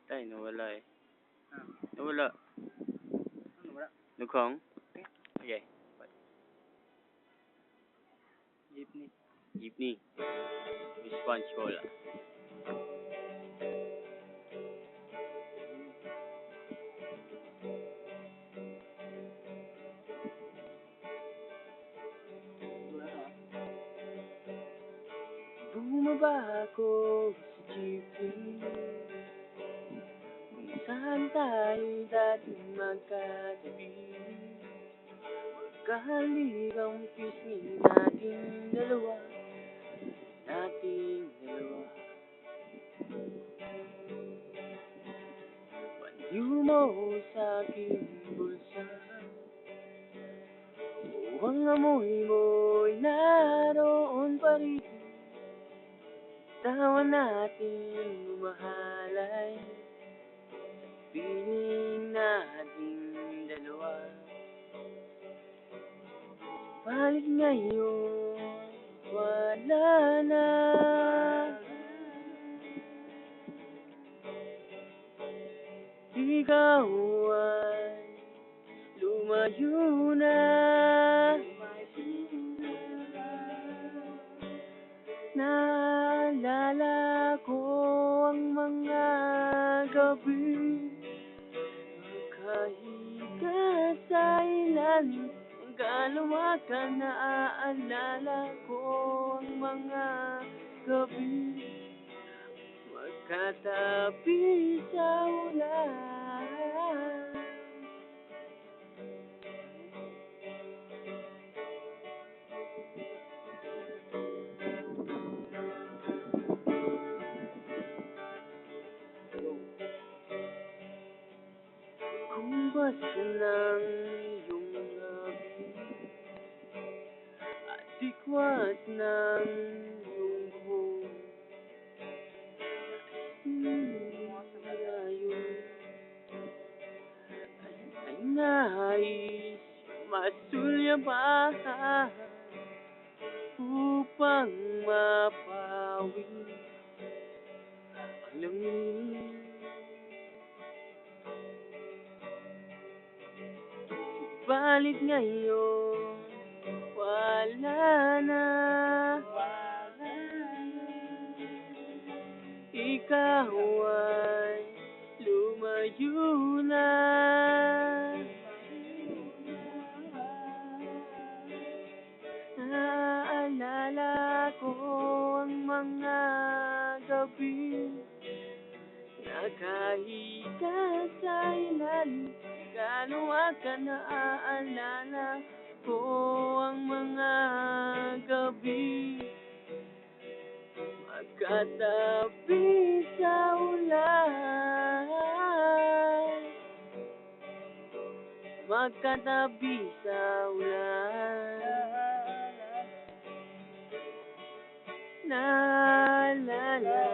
Tay, nawala eh. Ah, Nawala. ano wala? Nagkong? Okay. Jeepney. Jeepney. Response wala. Bumaba ako sa jeepney kung saan tayo dating magkatabi. Magkahalik ang pisngi nating dalawa. Panyo mo sa aking bulsa, o ang amoy mo'y naroon pa rin. Tawa nating umahalay sa piling nating dalawa. Balit ngayon, wala na. Ikaw ay lumayo na. Naalala ko ang mga gabi, makahiga sa ilalim ng kalawakan. Naaalala ko ang mga gabi, magkatabi sa ulan. Kung basta ng iyong labi at tikwat ng iyong buhok, ay nais masulyapan upang mapawi ang lamig. Balit ngayon, wala na. Ikaw ay lumayo na. Naalala ko ang mga gabi, nakahiga sa ilalim ng kalawakan. Naaalala ko ang mga gabi, magkatabi sa ulan. Magkatabi sa ulan. Naalala.